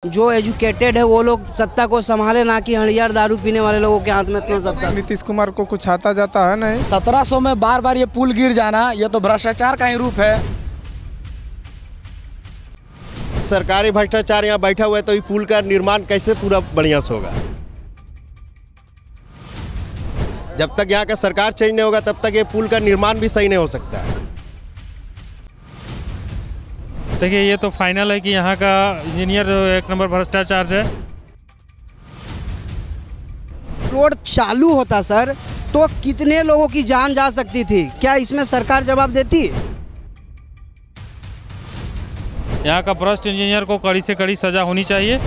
जो एजुकेटेड है वो लोग सत्ता को संभाले, ना कि हड़ियार दारू पीने वाले लोगों के हाथ में इतना सत्ता। नीतीश कुमार को कुछ आता जाता है नहीं। 1700 में बार बार ये पुल गिर जाना, ये तो भ्रष्टाचार का ही रूप है। सरकारी भ्रष्टाचार यहाँ बैठा हुआ है तो ये पुल का निर्माण कैसे पूरा बढ़िया से होगा। जब तक यहाँ का सरकार चेंज नहीं होगा तब तक ये पुल का निर्माण भी सही नहीं हो सकता है। देखिए, ये तो फाइनल है कि यहाँ का इंजीनियर एक नंबर भ्रष्टाचार है। रोड चालू होता सर तो कितने लोगों की जान जा सकती थी, क्या इसमें सरकार जवाब देती? यहाँ का भ्रष्ट इंजीनियर को कड़ी से कड़ी सजा होनी चाहिए।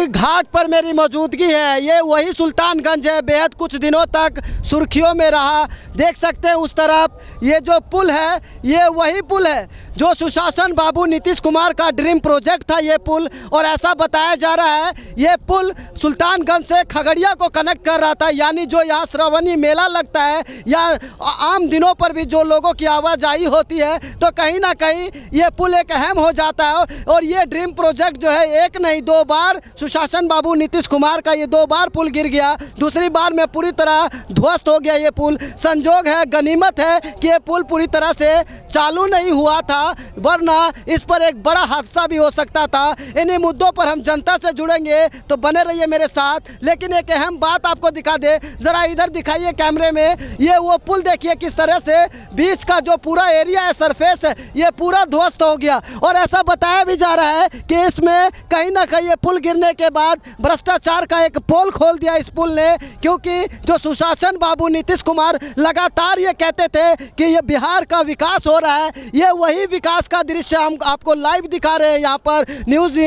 घाट पर मेरी मौजूदगी है, ये वही सुल्तानगंज है, बेहद कुछ दिनों तक सुर्खियों में रहा। देख सकते हैं उस तरफ ये जो पुल है, ये वही पुल है जो सुशासन बाबू नीतीश कुमार का ड्रीम प्रोजेक्ट था ये पुल। और ऐसा बताया जा रहा है ये पुल सुल्तानगंज से खगड़िया को कनेक्ट कर रहा था, यानी जो यहाँ श्रावणी मेला लगता है या आम दिनों पर भी जो लोगों की आवाजाही होती है तो कहीं ना कहीं ये पुल एक अहम हो जाता है। और ये ड्रीम प्रोजेक्ट जो है एक नहीं दो बार सुशासन बाबू नीतीश कुमार का ये 2 बार पुल गिर गया, दूसरी बार में पूरी तरह ध्वस्त हो गया ये पुल। संजोग है, गनीमत है कि ये पुल पूरी तरह से चालू नहीं हुआ था, वरना इस पर एक बड़ा हादसा भी हो सकता था। इन्हीं मुद्दों पर हम जनता से जुड़ेंगे, तो बने रहिए मेरे साथ। लेकिन एक अहम बात आपको दिखा दे, जरा इधर दिखाइए कैमरे में, ये वो पुल देखिए किस तरह से बीच का जो पूरा एरिया है, सरफेस है, ये पूरा ध्वस्त हो गया। और ऐसा बताया भी जा रहा है कि इसमें कहीं ना कहीं ये पुल गिरने के बाद भ्रष्टाचार का एक पोल खोल दिया इस पुल ने, क्योंकि जो सुशासन बाबू नीतीश कुमार लगातार ये कहते थे कि ये बिहार का विकास हो रहा है, ये वही विकास का दृश्य हम आपको लाइव दिखा रहे हैं। यहाँ पर न्यूज़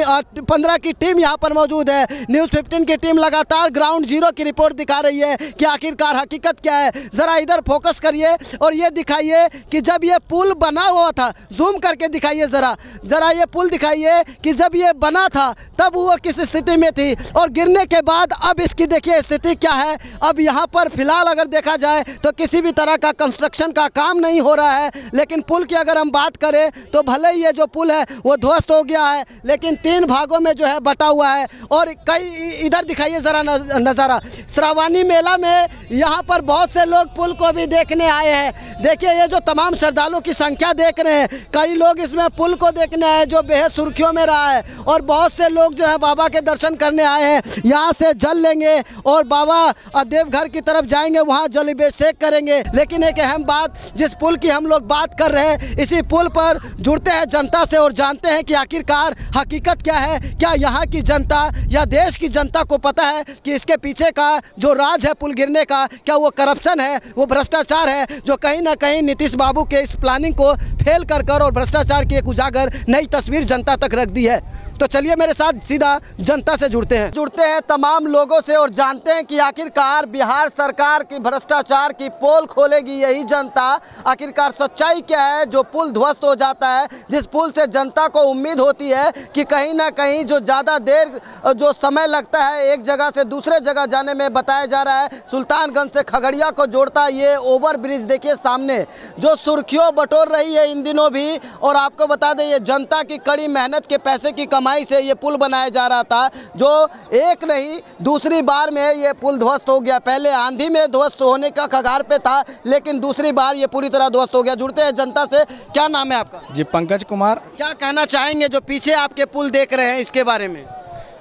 15 की टीम यहाँ पर मौजूद है, न्यूज़ 15 की टीम लगातार ग्राउंड जीरो की रिपोर्ट दिखा रही है कि आखिरकार हकीकत क्या है। ज़रा इधर फोकस करिए और ये दिखाइए कि जब ये पुल बना हुआ था, जूम करके दिखाइए ज़रा ये पुल दिखाइए कि जब ये बना था तब वो किस स्थिति में थी और गिरने के बाद अब इसकी देखिए स्थिति क्या है। अब यहाँ पर फिलहाल अगर देखा जाए तो किसी भी तरह का कंस्ट्रक्शन का काम नहीं हो रहा है, लेकिन पुल की अगर हम बात करें तो भले ही ये जो पुल है वो ध्वस्त हो गया है, लेकिन 3 भागों में जो है बटा हुआ है। और कई इधर दिखाइए ज़रा नज़ारा, श्रावणी मेला में यहाँ पर बहुत से लोग पुल को भी देखने आए हैं। देखिए ये जो तमाम श्रद्धालुओं की संख्या देख रहे हैं, कई लोग इसमें पुल को देखने आए जो बेहद सुर्खियों में रहा है, और बहुत से लोग जो है बाबा के दर्शन करने आए हैं। यहाँ से जल लेंगे और बाबा देवघर की तरफ जाएंगे, वहाँ जल अभिषेक करेंगे। लेकिन एक अहम बात, जिस पुल की हम लोग बात कर रहे हैं, इसी पुल पर जुड़ते हैं जनता से और जानते हैं कि आखिरकार हकीकत क्या है। क्या यहाँ की जनता या देश की जनता को पता है कि इसके पीछे का जो राज है पुल गिरने का, क्या वो करप्शन है, वो भ्रष्टाचार है, जो कहीं ना कहीं नीतीश बाबू के इस प्लानिंग को फेल कर और भ्रष्टाचार की एक उजागर नई तस्वीर जनता तक रख दी है। तो चलिए मेरे साथ सीधा जनता से जुड़ते हैं तमाम लोगों से और जानते हैं कि आखिरकार बिहार सरकार की भ्रष्टाचार की पोल खोलेगी यही जनता। आखिरकार सच्चाई क्या है जो पुल ध्वस्त हो जाता है, जिस पुल से जनता को उम्मीद होती है कि कहीं ना कहीं जो ज़्यादा देर जो समय लगता है एक जगह से दूसरे जगह जाने में, बताया जा रहा है सुल्तानगंज से खगड़िया को जोड़ता ये ओवर ब्रिज देखिए सामने, जो सुर्खियों बटोर रही है इन दिनों भी। और आपको बता दें ये जनता की कड़ी मेहनत के पैसे की कमाई से ये पुल बनाया जा रहा था, जो एक नहीं दूसरी बार में ये पुल ध्वस्त हो गया। पहले आंधी में ध्वस्त होने का कगार पे था, लेकिन दूसरी बार ये पूरी तरह ध्वस्त हो गया। जुड़ते हैं जनता से। क्या नाम है आपका? जी पंकज कुमार। क्या कहना चाहेंगे जो पीछे आपके पुल देख रहे हैं इसके बारे में?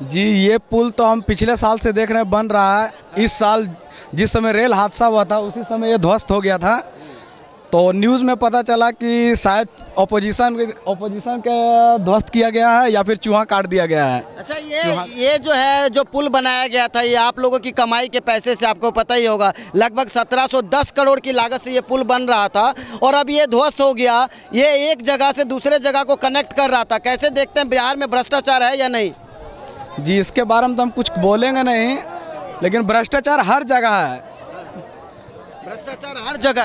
जी ये पुल तो हम पिछले साल से देख रहे हैं बन रहा है। इस साल जिस समय रेल हादसा हुआ था उसी समय ये ध्वस्त हो गया था, तो न्यूज़ में पता चला कि शायद ऑपोजिशन के ध्वस्त किया गया है या फिर चूहा काट दिया गया है। अच्छा, ये जो है जो पुल बनाया गया था ये आप लोगों की कमाई के पैसे से, आपको पता ही होगा लगभग 1710 करोड़ की लागत से ये पुल बन रहा था, और अब ये ध्वस्त हो गया। ये एक जगह से दूसरे जगह को कनेक्ट कर रहा था। कैसे देखते हैं, बिहार में भ्रष्टाचार है या नहीं? जी इसके बारे में तो हम कुछ बोलेंगे नहीं, लेकिन भ्रष्टाचार हर जगह है। भ्रष्टाचार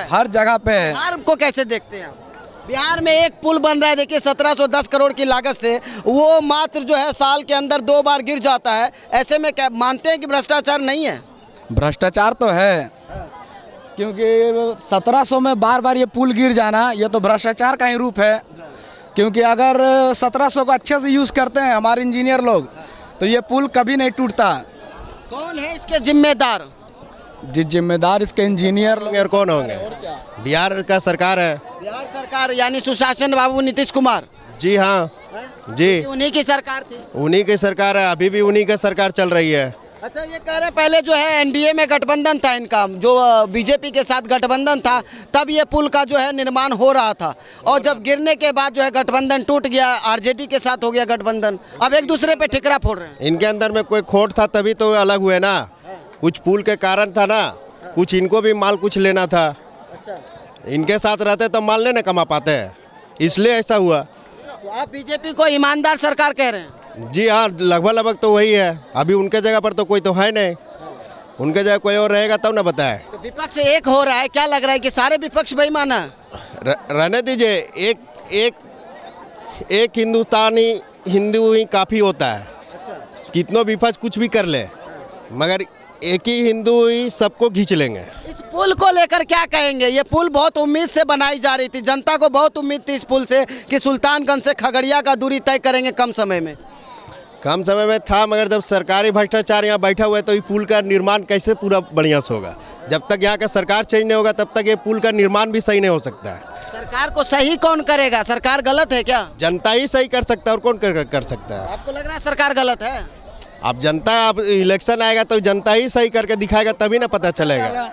हर जगह पे है। बिहार को कैसे देखते हैं? बिहार में एक पुल बन रहा है, देखिए 1710 करोड़ की लागत से, वो मात्र जो है साल के अंदर 2 बार गिर जाता है। ऐसे में क्या मानते हैं कि भ्रष्टाचार नहीं है? भ्रष्टाचार तो है, क्योंकि 1700 में बार बार ये पुल गिर जाना ये तो भ्रष्टाचार का ही रूप है। क्योंकि अगर 1700 को अच्छे से यूज़ करते हैं हमारे इंजीनियर लोग तो ये पुल कभी नहीं टूटता। कौन है इसके जिम्मेदार? जिम्मेदार इसके इंजीनियर लोग। और कौन होंगे? बिहार का सरकार है। बिहार सरकार यानी सुशासन बाबू नीतीश कुमार। जी हाँ जी, उन्हीं की सरकार थी। उन्हीं की सरकार है, अभी भी उन्हीं की सरकार चल रही है। अच्छा, ये कह रहे पहले जो है एनडीए में गठबंधन था इनका, जो बीजेपी के साथ गठबंधन था, तब ये पुल का जो है निर्माण हो रहा था और जब गिरने के बाद जो है गठबंधन टूट गया, आरजेडी के साथ हो गया गठबंधन, अब एक दूसरे पे ठिकरा फोड़ रहे हैं। इनके अंदर में कोई खोट था तभी तो अलग हुए ना, कुछ पुल के कारण था ना, कुछ इनको भी माल कुछ लेना था। अच्छा, इनके साथ रहते तो माल नहीं ना कमा पाते हैं, इसलिए ऐसा हुआ। तो आप बीजेपी को ईमानदार सरकार कह रहे हैं? जी हाँ, लगभग तो वही है। अभी उनके जगह पर तो कोई तो है नहीं, उनके जगह कोई और रहेगा तब ना बताए। तो विपक्ष एक हो रहा है, क्या लग रहा है कि सारे विपक्ष बेईमान है? रहने दीजिए, एक हिंदुस्तानी हिंदू ही काफ़ी होता है। कितनों विपक्ष कुछ भी कर ले मगर एक ही हिंदू ही सबको खींच लेंगे। इस पुल को लेकर क्या कहेंगे? ये पुल बहुत उम्मीद से बनाई जा रही थी, जनता को बहुत उम्मीद थी इस पुल से कि सुल्तानगंज से खगड़िया का दूरी तय करेंगे कम समय में। कम समय में था, मगर जब सरकारी भ्रष्टाचार यहाँ बैठा हुआ है तो ये पुल का निर्माण कैसे पूरा बढ़िया से होगा? जब तक यहाँ का सरकार चेंज नहीं होगा तब तक ये पुल का निर्माण भी सही नहीं हो सकता है। सरकार को सही कौन करेगा? सरकार गलत है क्या? जनता ही सही कर सकता है, और कौन कर सकता है? आपको लग रहा है सरकार गलत है? अब जनता, अब इलेक्शन आएगा तो जनता ही सही करके दिखाएगा तभी ना पता चलेगा।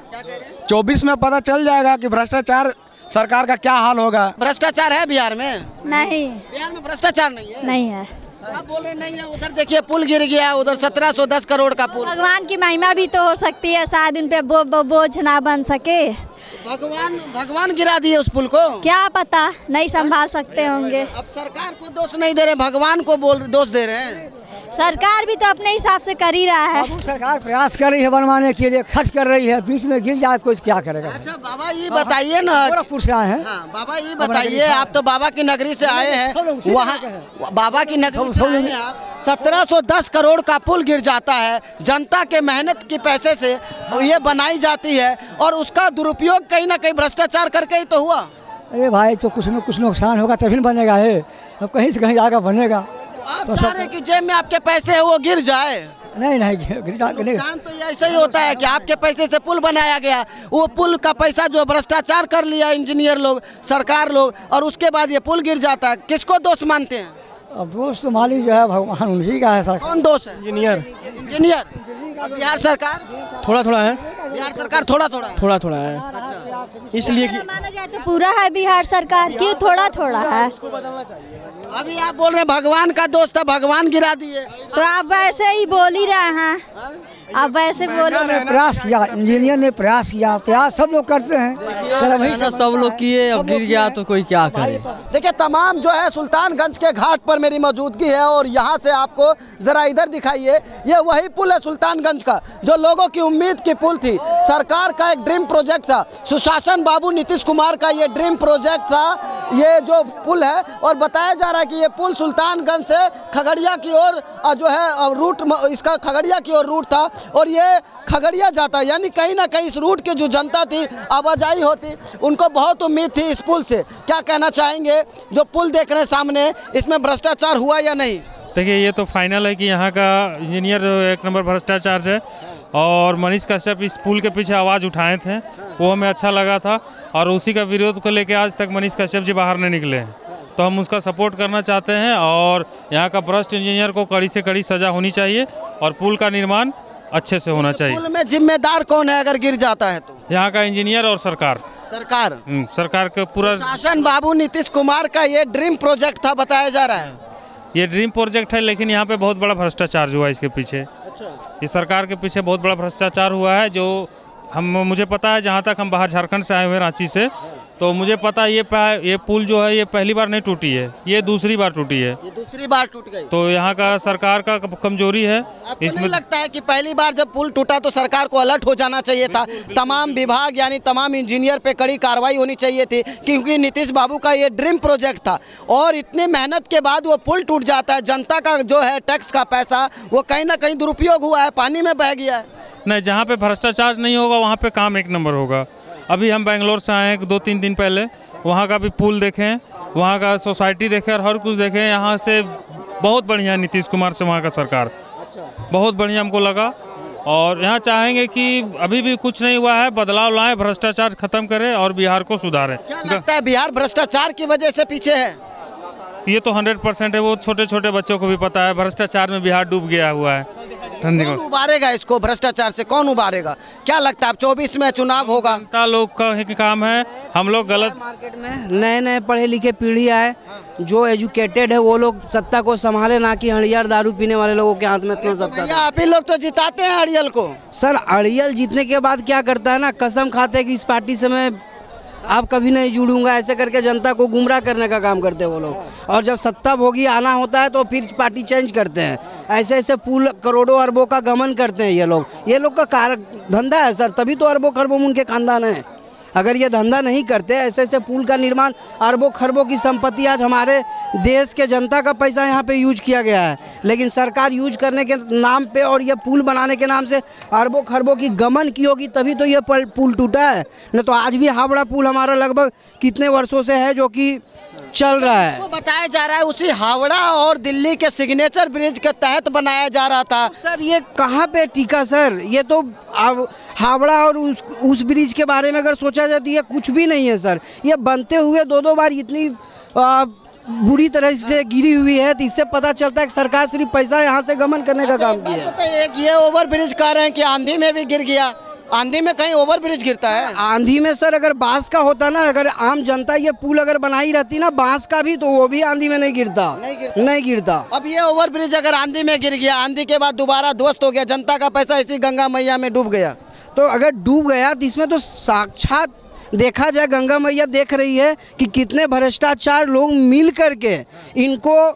24 में पता चल जाएगा कि भ्रष्टाचार सरकार का क्या हाल होगा। भ्रष्टाचार है बिहार में? नहीं, बिहार में भ्रष्टाचार नहीं है। नहीं है। आप बोल रहे नहीं है? उधर देखिए पुल गिर गया, उधर 1710 करोड़ का पुल। भगवान की महिमा भी तो हो सकती है, शायद उन पे बोझ ना बन सके। भगवान गिरा दिए उस पुल को? क्या पता, नहीं संभाल सकते होंगे। अब सरकार को दोष नहीं दे रहे, भगवान को दोष दे रहे हैं। सरकार भी तो अपने हिसाब से कर ही रहा है। सरकार प्रयास कर रही है बनवाने के लिए, खर्च कर रही है, बीच में गिर जाए कुछ क्या करेगा। अच्छा बाबा ये बताइए ना, हाँ, बाबा ये बताइए, आप तो बाबा की नगरी से आए हैं, वहाँ बाबा की नगरी से आए हैं आप, 1710 करोड़ का पुल गिर जाता है, जनता के मेहनत के पैसे से ये बनाई जाती है और उसका दुरुपयोग कहीं ना कहीं भ्रष्टाचार करके ही तो हुआ। अरे भाई, तो कुछ न कुछ नुकसान होगा तभी बनेगा है, अब कहीं से कहीं आगे बनेगा। आप चाह रहे हैं कि जेब में आपके पैसे है वो गिर जाए? नहीं गिर जाए। नुकसान तो ये ऐसा ही होता है कि आपके पैसे से पुल बनाया गया, वो पुल का पैसा जो भ्रष्टाचार कर लिया इंजीनियर लोग, सरकार लोग, और उसके बाद ये पुल गिर जाता है। किसको दोष मानते हैं? अब दोस्त मालिक जो है भगवान उन्हीं का है। सरकार कौन दोष है? इंजीनियर। बिहार सरकार थोड़ा है, बिहार सरकार थोड़ा है। इसलिए कि माना जाए तो पूरा है बिहार सरकार, क्यों थोड़ा है? अभी आप बोल रहे हैं भगवान का दोष था, भगवान गिरा दिए, तो आप वैसे ही बोल ही रहे हैं, आप वैसे बोल रहे हैं। प्रयास किया, इंजीनियर ने प्रयास किया, प्रयास सब लोग करते हैं, सब लोग किए, अब गिर गया तो कोई क्या करे। देखिए तमाम जो है सुल्तानगंज के घाट पर मेरी मौजूदगी है और यहाँ से आपको ज़रा इधर दिखाइए, ये वही पुल है सुल्तानगंज का जो लोगों की उम्मीद की पुल थी, सरकार का एक ड्रीम प्रोजेक्ट था, सुशासन बाबू नीतीश कुमार का ये ड्रीम प्रोजेक्ट था ये जो पुल है। और बताया जा रहा है कि ये पुल सुल्तानगंज से खगड़िया की ओर जो है रूट, इसका खगड़िया की ओर रूट था और ये खगड़िया जाता है, यानी कहीं ना कहीं इस रूट की जो जनता थी, आवाजाही होती, उनको बहुत उम्मीद थी इस पुल से। क्या कहना चाहेंगे, जो पुल देख रहे हैं सामने, इसमें भ्रष्टाचार हुआ या नहीं? देखिए ये तो फाइनल है कि यहाँ का इंजीनियर एक नंबर भ्रष्टाचार है और मनीष कश्यप इस पुल के पीछे आवाज़ उठाए थे, वो हमें अच्छा लगा था और उसी का विरोध को लेकर आज तक मनीष कश्यप जी बाहर नहीं निकले हैं, तो हम उसका सपोर्ट करना चाहते हैं और यहाँ का भ्रष्ट इंजीनियर को कड़ी से कड़ी सज़ा होनी चाहिए और पुल का निर्माण अच्छे से होना चाहिए। पुल में जिम्मेदार कौन है अगर गिर जाता है तो? यहाँ का इंजीनियर और सरकार सरकार का पूरा। शासन बाबू नीतीश कुमार का ये ड्रीम प्रोजेक्ट था बताया जा रहा है। ये ड्रीम प्रोजेक्ट है लेकिन यहाँ पे बहुत बड़ा भ्रष्टाचार हुआ है इसके पीछे। अच्छा। इस सरकार के पीछे बहुत बड़ा भ्रष्टाचार हुआ है जो मुझे पता है, जहाँ तक हम बाहर झारखंड से आए हुए रांची से, तो मुझे पता है ये पुल जो है ये पहली बार नहीं टूटी है, ये दूसरी बार टूटी है। ये दूसरी बार टूट गई। तो यहाँ का सरकार का कमजोरी है। आपको नहीं लगता है कि पहली बार जब पुल टूटा तो सरकार को अलर्ट हो जाना चाहिए था, तमाम विभाग यानी तमाम इंजीनियर पे कड़ी कार्रवाई होनी चाहिए थी, क्योंकि नीतीश बाबू का ये ड्रीम प्रोजेक्ट था और इतनी मेहनत के बाद वो पुल टूट जाता है, जनता का जो है टैक्स का पैसा वो कहीं ना कहीं दुरुपयोग हुआ है, पानी में बह गया है। नहीं, जहाँ पे भ्रष्टाचार नहीं होगा वहाँ पे काम एक नंबर होगा। अभी हम बेंगलोर से आए हैं 2-3 दिन पहले, वहाँ का भी पुल देखें, वहाँ का सोसाइटी देखें और हर कुछ देखें। यहाँ से बहुत बढ़िया नीतीश कुमार से वहाँ का सरकार बहुत बढ़िया हमको लगा। और यहाँ चाहेंगे कि अभी भी कुछ नहीं हुआ है, बदलाव लाएं, भ्रष्टाचार खत्म करें और बिहार को सुधारें। क्या लगता है बिहार भ्रष्टाचार की वजह से पीछे है? ये तो 100% है, वो छोटे छोटे बच्चों को भी पता है, भ्रष्टाचार में बिहार डूब गया हुआ है। कौन उबारेगा इसको भ्रष्टाचार से, कौन उबारेगा? क्या लगता है अब 24 में चुनाव होगा? जनता लोग का काम है, हम लोग गलत। मार्केट में नए नए पढ़े लिखे पीढ़ी आए, जो एजुकेटेड है वो लोग सत्ता को संभाले, ना कि हड़ियार दारू पीने वाले लोगों के हाथ में इतना सत्ता। आप ही लोग तो जिताते हैं अड़ियल को। सर अड़ियल जीतने के बाद क्या करता है ना, कसम खाते हैं कि इस पार्टी से मैं आप कभी नहीं जुड़ूंगा, ऐसे करके जनता को गुमराह करने का काम करते हैं वो लोग। और जब सत्ता भोगी आना होता है तो फिर पार्टी चेंज करते हैं। ऐसे ऐसे पुल करोड़ों अरबों का गमन करते हैं ये लोग का धंधा है सर, तभी तो अरबों खरबों उनके खानदान है। अगर ये धंधा नहीं करते, ऐसे ऐसे पुल का निर्माण, अरबों खरबों की संपत्ति, आज हमारे देश के जनता का पैसा यहाँ पे यूज किया गया है, लेकिन सरकार यूज करने के नाम पे और ये पुल बनाने के नाम से अरबों खरबों की गमन की होगी, तभी तो ये पुल टूटा है। न तो आज भी हावड़ा पुल हमारा लगभग कितने वर्षों से है जो कि चल रहा है। तो बताया जा रहा है उसी हावड़ा और दिल्ली के सिग्नेचर ब्रिज के तहत बनाया जा रहा था। सर ये कहाँ पे टिका सर, ये तो अब हावड़ा और उस ब्रिज के बारे में अगर सोचा जाए तो ये कुछ भी नहीं है सर। ये बनते हुए 2-2 बार इतनी बुरी तरह से गिरी हुई है, तो इससे पता चलता है कि सरकार सिर्फ पैसा यहाँ से गमन करने का काम किया है। एक ये ओवर ब्रिज कह रहे हैं कि आंधी में भी गिर गया, आंधी में कहीं ओवर ब्रिज गिरता है? आंधी में सर अगर बांस का होता ना, अगर आम जनता ये पुल अगर बनाई रहती ना बांस का भी, तो वो भी आंधी में नहीं गिरता। अब ये ओवर ब्रिज अगर आंधी में गिर गया, आंधी के बाद दोबारा ध्वस्त हो गया, जनता का पैसा इसी गंगा मैया में डूब गया, तो अगर डूब गया तो इसमें तो साक्षात देखा जाए, गंगा मैया देख रही है कि कितने भ्रष्टाचार लोग मिल करके इनको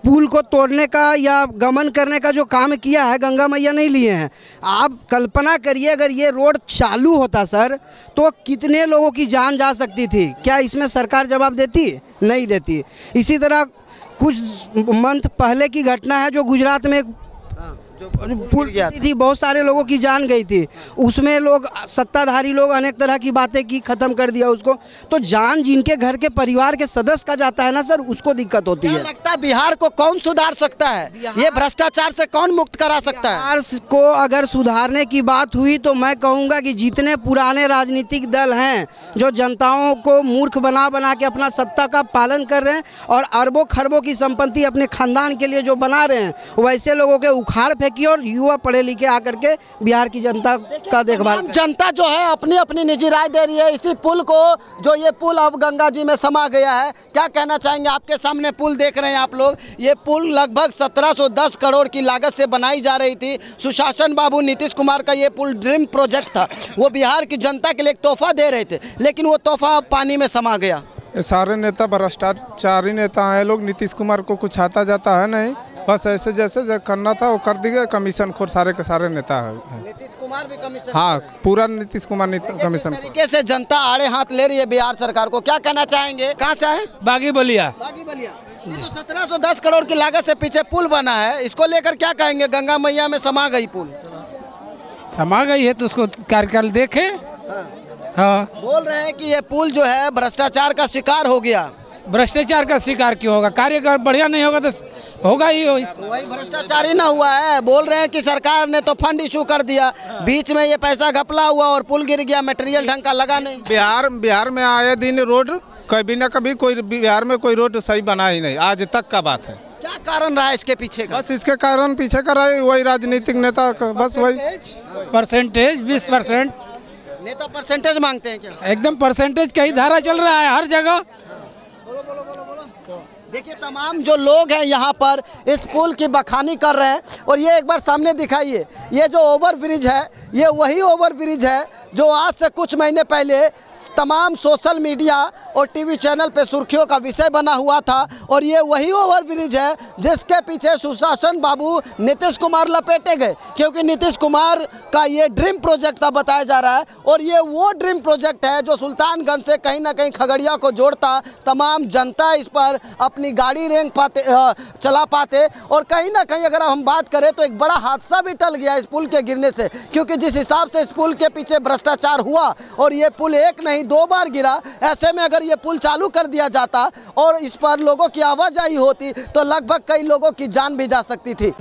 पुल को तोड़ने का या गमन करने का जो काम किया है, गंगा मैया नहीं लिए हैं। आप कल्पना करिए अगर ये रोड चालू होता सर, तो कितने लोगों की जान जा सकती थी। क्या इसमें सरकार जवाब देती? नहीं देती। इसी तरह कुछ मंथ पहले की घटना है जो गुजरात में पुल गया थी, बहुत सारे लोगों की जान गई थी, उसमें लोग सत्ताधारी लोग अनेक तरह की बातें की, ख़त्म कर दिया उसको। तो जान जिनके घर के परिवार के सदस्य का जाता है ना सर, उसको दिक्कत होती है। लगता है बिहार को कौन सुधार सकता है? ये भ्रष्टाचार से कौन मुक्त करा सकता है? बिहार को अगर सुधारने की बात हुई तो मैं कहूँगा कि जितने पुराने राजनीतिक दल हैं जो जनताओं को मूर्ख बना के अपना सत्ता का पालन कर रहे हैं और अरबों खरबों की संपत्ति अपने खानदान के लिए जो बना रहे हैं, वैसे लोगों के उखाड़ की और युवा पढ़े लिखे आकर के बिहार की जनता का देखभाल। जनता जो है अपनी अपनी निजी राय दे रही है इसी पुल को, जो ये पुल अब गंगा जी में समा गया है। क्या कहना चाहेंगे? आपके सामने पुल देख रहे हैं आप लोग, ये पुल लगभग 1710 करोड़ की लागत से बनाई जा रही थी। सुशासन बाबू नीतीश कुमार का ये पुल ड्रीम प्रोजेक्ट था, वो बिहार की जनता के लिए एक तोहफा दे रहे थे, लेकिन वो तोहफा पानी में समा गया। ये सारे नेता भ्रष्टाचारी नेता हैं लोग, नीतीश कुमार को कुछ आता जाता है नहीं, बस ऐसे जैसे करना था वो कर दिए। कमीशन खोर सारे के सारे नेता है। नीतीश कुमार भी कमीशन, हाँ पूरा नीतीश कुमार कमीशन तरीके से जनता आड़े हाथ ले रही है बिहार सरकार को। क्या कहना चाहेंगे? कहाँ से है? बागी बलिया। ये तो 1710 करोड़ की लागत से पीछे पुल बना है, इसको लेकर क्या कहेंगे? गंगा मैया में समा गई, पुल समा गई है तो उसको कार्यकाल देखे। हाँ बोल रहे हैं कि ये पुल जो है भ्रष्टाचार का शिकार हो गया। भ्रष्टाचार का शिकार क्यों होगा? कार्यकाल बढ़िया नहीं होगा तो होगा ही वही भ्रष्टाचार ही ना हुआ है। बोल रहे हैं कि सरकार ने तो फंड इशू कर दिया, बीच में ये पैसा घपला हुआ और पुल गिर गया, मटेरियल ढंग का लगा नहीं। बिहार में आए दिन रोड कभी ना कभी कोई बिहार में कोई रोड सही बना ही नहीं, आज तक का बात है। क्या कारण रहा है इसके पीछे का? बस इसके कारण पीछे का रहा वही राजनीतिक नेता का, बस वही परसेंटेज 20%। नेता परसेंटेज मांगते हैं क्या? एकदम परसेंटेज का ही धारा चल रहा है हर जगह। देखिए तमाम जो लोग हैं यहाँ पर इस पुल की बखानी कर रहे हैं। और ये एक बार सामने दिखाइए, ये जो ओवर ब्रिज है ये वही ओवर ब्रिज है जो आज से कुछ महीने पहले तमाम सोशल मीडिया और टीवी चैनल पे सुर्खियों का विषय बना हुआ था। और ये वही ओवरब्रिज है जिसके पीछे सुशासन बाबू नीतीश कुमार लपेटे गए, क्योंकि नीतीश कुमार का ये ड्रीम प्रोजेक्ट था बताया जा रहा है। और ये वो ड्रीम प्रोजेक्ट है जो सुल्तानगंज से कहीं ना कहीं खगड़िया को जोड़ता, तमाम जनता इस पर अपनी गाड़ी चला पाते। और कहीं ना कहीं अगर हम बात करें तो एक बड़ा हादसा भी टल गया इस पुल के गिरने से, क्योंकि जिस हिसाब से इस पुल के पीछे भ्रष्टाचार हुआ और ये पुल एक नहीं 2 बार गिरा, ऐसे में अगर ये पुल चालू कर दिया जाता और इस पर लोगों की आवाजाही होती तो लगभग कई लोगों की जान भी जा सकती थी।